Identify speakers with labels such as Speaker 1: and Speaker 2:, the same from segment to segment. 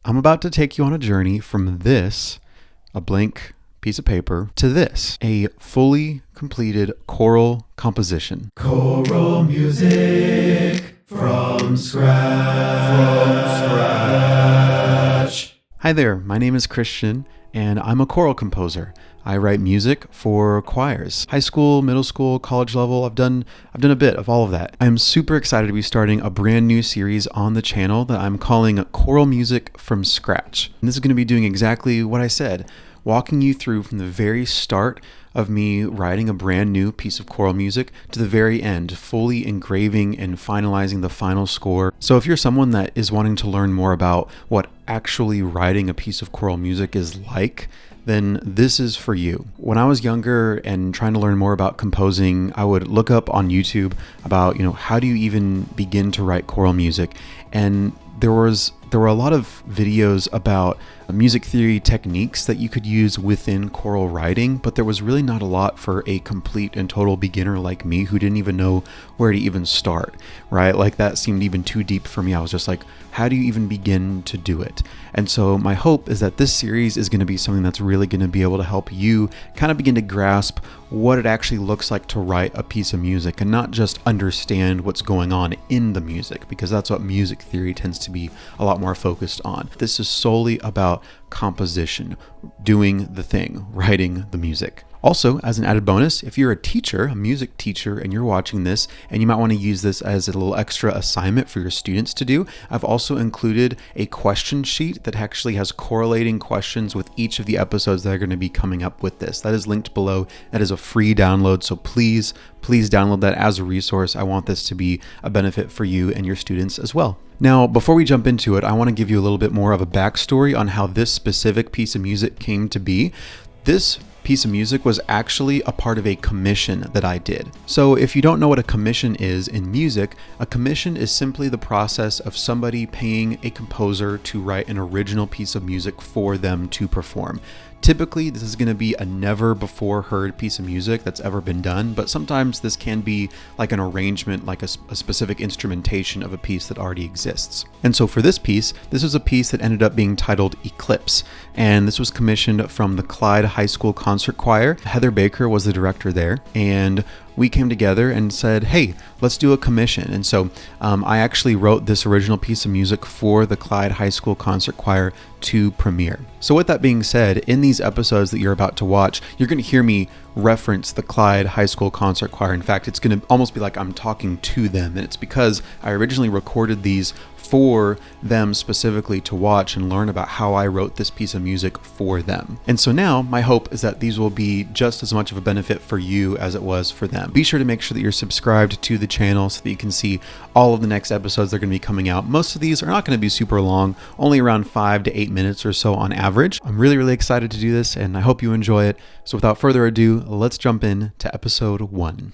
Speaker 1: I'm about to take you on a journey from this, a blank piece of paper, to this, a fully completed choral composition.
Speaker 2: Choral music from scratch.
Speaker 1: Hi there, my name is Christian, and I'm a choral composer. I write music for choirs, high school, middle school, college level. I've done a bit of all of that. I'm super excited to be starting a brand new series on the channel that I'm calling Choral Music From Scratch. And this is going to be doing exactly what I said, walking you through from the very start of me writing a brand new piece of choral music to the very end, fully engraving and finalizing the final score. So if you're someone that is wanting to learn more about what actually writing a piece of choral music is like, then this is for you. When I was younger and trying to learn more about composing, I would look up on YouTube about, how do you even begin to write choral music? And there were a lot of videos about music theory techniques that you could use within choral writing, but there was really not a lot for a complete and total beginner like me who didn't even know where to even start, right? Like that seemed even too deep for me. I was just like, how do you even begin to do it? And so my hope is that this series is going to be something that's really going to be able to help you kind of begin to grasp what it actually looks like to write a piece of music and not just understand what's going on in the music, because that's what music theory tends to be a lot more focused on. This is solely about composition, doing the thing, writing the music. Also, as an added bonus, if you're a teacher, a music teacher, and you're watching this, and you might want to use this as a little extra assignment for your students to do, I've also included a question sheet that actually has correlating questions with each of the episodes that are going to be coming up with this. That is linked below. That is a free download, so please download that as a resource. I want this to be a benefit for you and your students as well. Now, before we jump into it, I want to give you a little bit more of a backstory on how this specific piece of music came to be. This piece of music was actually a part of a commission that I did. So if you don't know what a commission is in music, a commission is simply the process of somebody paying a composer to write an original piece of music for them to perform. Typically, this is going to be a never before heard piece of music that's ever been done, but sometimes this can be like an arrangement, like a specific instrumentation of a piece that already exists. And so for this piece, this was a piece that ended up being titled Eclipse, and this was commissioned from the Clyde High School Concert Choir. Heather Baker was the director there, and we came together and said, hey, let's do a commission. And so I actually wrote this original piece of music for the Clyde High School Concert Choir to premiere. So with that being said, in these episodes that you're about to watch, you're going to hear me reference the Clyde High School Concert Choir. In fact, it's going to almost be like I'm talking to them. And it's because I originally recorded these for them specifically to watch and learn about how I wrote this piece of music for them. And so now my hope is that these will be just as much of a benefit for you as it was for them. Be sure to make sure that you're subscribed to the channel so that you can see all of the next episodes that are going to be coming out. Most of these are not going to be super long, only around 5 to 8 minutes or so on average. I'm really excited to do this, and I hope you enjoy it. So without further ado, let's jump in to episode 1.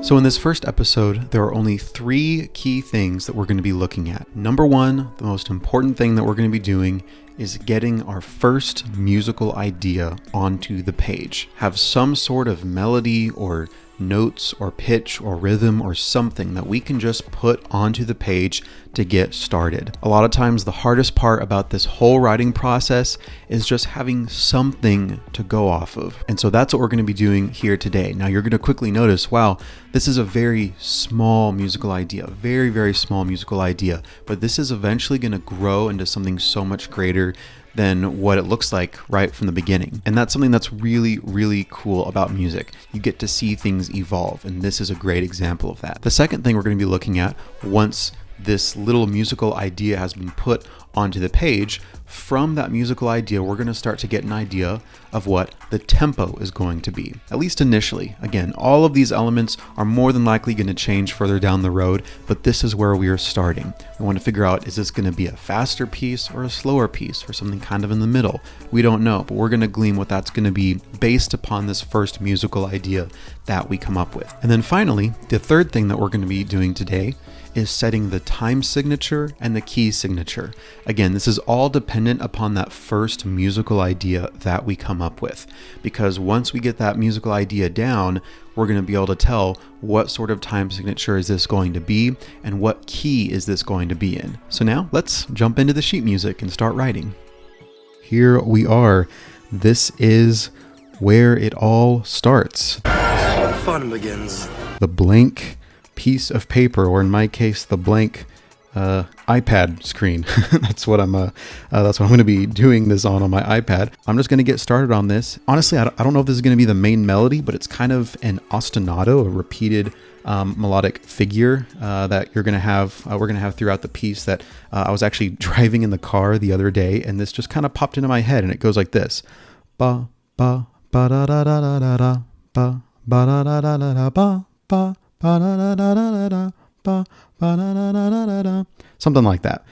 Speaker 1: So in this first episode, there are only 3 key things that we're going to be looking at. Number 1, the most important thing that we're going to be doing is getting our first musical idea onto the page. Have some sort of melody or notes or pitch or rhythm or something that we can just put onto the page to get started. A lot of times the hardest part about this whole writing process is just having something to go off of. And so that's what we're going to be doing here today. Now you're going to quickly notice, wow, this is a very small musical idea, very small musical idea, but this is eventually going to grow into something so much greater than what it looks like right from the beginning. And that's something that's really cool about music. You get to see things evolve, and this is a great example of that. The second thing we're going to be looking at, once this little musical idea has been put onto the page, from that musical idea, we're going to start to get an idea of what the tempo is going to be, at least initially. Again, all of these elements are more than likely going to change further down the road, but this is where we are starting. We want to figure out, is this going to be a faster piece or a slower piece or something kind of in the middle? We don't know, but we're going to glean what that's going to be based upon this first musical idea that we come up with. And then finally, the third thing that we're going to be doing today is setting the time signature and the key signature. Again, this is all dependent upon that first musical idea that we come up with, because once we get that musical idea down, we're going to be able to tell what sort of time signature is this going to be and what key is this going to be in. So now let's jump into the sheet music and start writing. Here we are. This is where it all starts.
Speaker 3: Fun begins.
Speaker 1: The blank piece of paper, or in my case, the blank iPad screen. That's what I'm going to be doing this on my iPad. I'm just going to get started on this. Honestly, I don't know if this is going to be the main melody, but it's kind of an ostinato, a repeated melodic figure that you're going to have. We're going to have throughout the piece. That I was actually driving in the car the other day, and this just kind of popped into my head, and it goes like this: ba ba ba da da da da da da ba ba da da da da da ba ba ba da da da da da ba ba da da da da da, something like that.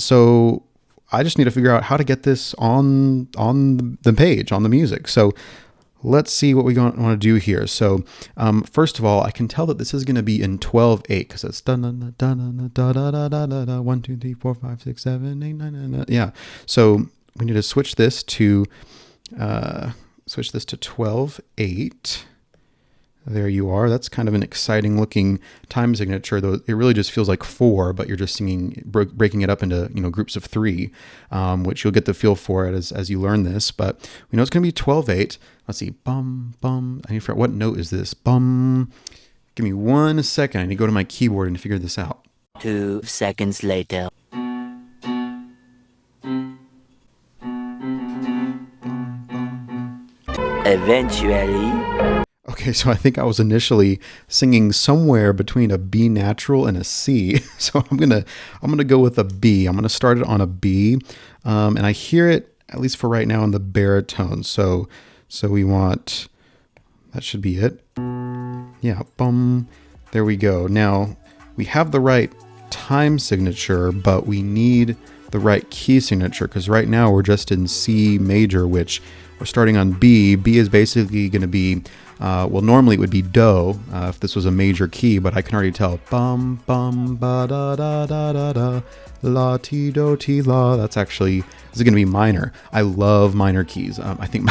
Speaker 1: So I just need to figure out how to get this on the page, on the music. So let's see what we want to do here. So first of all, I can tell that this is going to be in 12/8 because it's da da da da da da da da da da 1 2 3 4 5 6 7 8 9 9. Yeah. So we need to switch this to 12/8. There you are. That's kind of an exciting looking time signature, though it really just feels like 4, but you're just singing, breaking it up into, groups of 3, which you'll get the feel for it as you learn this. But we know it's going to be 12/8. Let's see. Bum, bum. I need to figure out what note is this. Bum. Give me 1 second. I need to go to my keyboard and figure this out.
Speaker 4: 2 seconds later. Eventually.
Speaker 1: Okay, so I think I was initially singing somewhere between a B natural and a C. So I'm gonna go with a B. I'm gonna start it on a B, and I hear it, at least for right now, in the baritone. So we want, that should be it. Yeah, bum. There we go. Now we have the right time signature, but we need the right key signature, because right now we're just in C major, which we're starting on B. B is basically going to be, normally it would be Do if this was a major key, but I can already tell bum bum ba da da da da da la ti do ti la. That's actually, this is going to be minor. I love minor keys. I think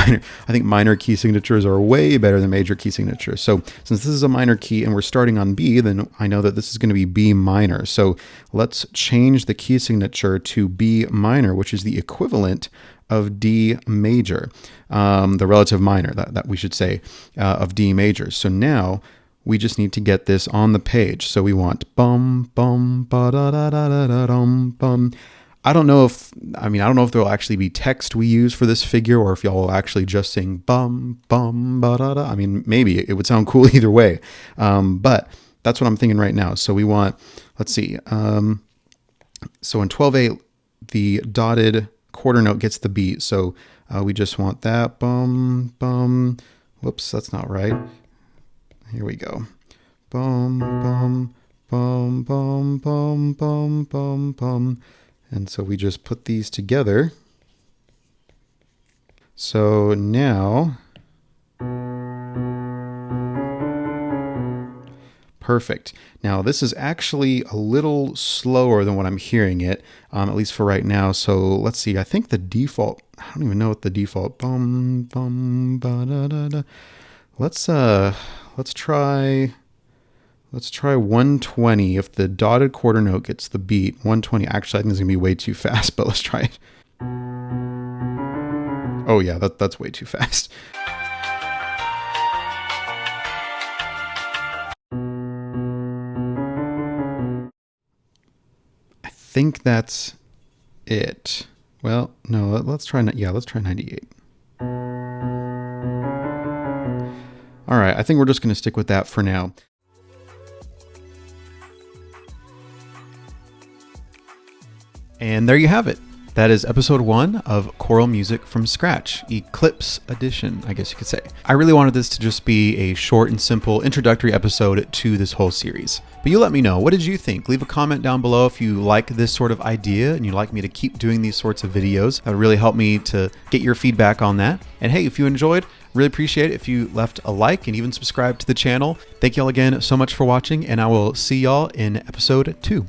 Speaker 1: minor key signatures are way better than major key signatures. So since this is a minor key and we're starting on B, then I know that this is going to be B minor. So let's change the key signature to B minor, which is the equivalent of D major, the relative minor that we should say of D major. So now we just need to get this on the page. So we want bum bum ba da da da da da dum bum. I don't know if there will actually be text we use for this figure, or if y'all will actually just sing bum bum ba da da. I mean, maybe it would sound cool either way, but that's what I'm thinking right now. So we want, let's see. So in 12/8, the dotted quarter note gets the beat. So we just want that bum bum. Whoops, that's not right. Here we go. Bum bum bum bum bum bum bum bum. And so we just put these together. So now, perfect. Now this is actually a little slower than what I'm hearing it, at least for right now. So let's see. I think the default, I don't even know what the default bum bum ba da da da. Let's try 120. If the dotted quarter note gets the beat, 120. Actually, I think this is gonna be way too fast, but let's try it. Oh yeah, that's way too fast. I think that's it. Well, no, let's try 98. All right, I think we're just going to stick with that for now. And there you have it. That is episode 1 of Choral Music from Scratch, Eclipse edition, I guess you could say. I really wanted this to just be a short and simple introductory episode to this whole series. But you let me know, what did you think? Leave a comment down below if you like this sort of idea and you'd like me to keep doing these sorts of videos. That would really help me to get your feedback on that. And hey, if you enjoyed, Really appreciate it if you left a like and even subscribe to the channel. Thank y'all again so much for watching, and I will see y'all in episode 2.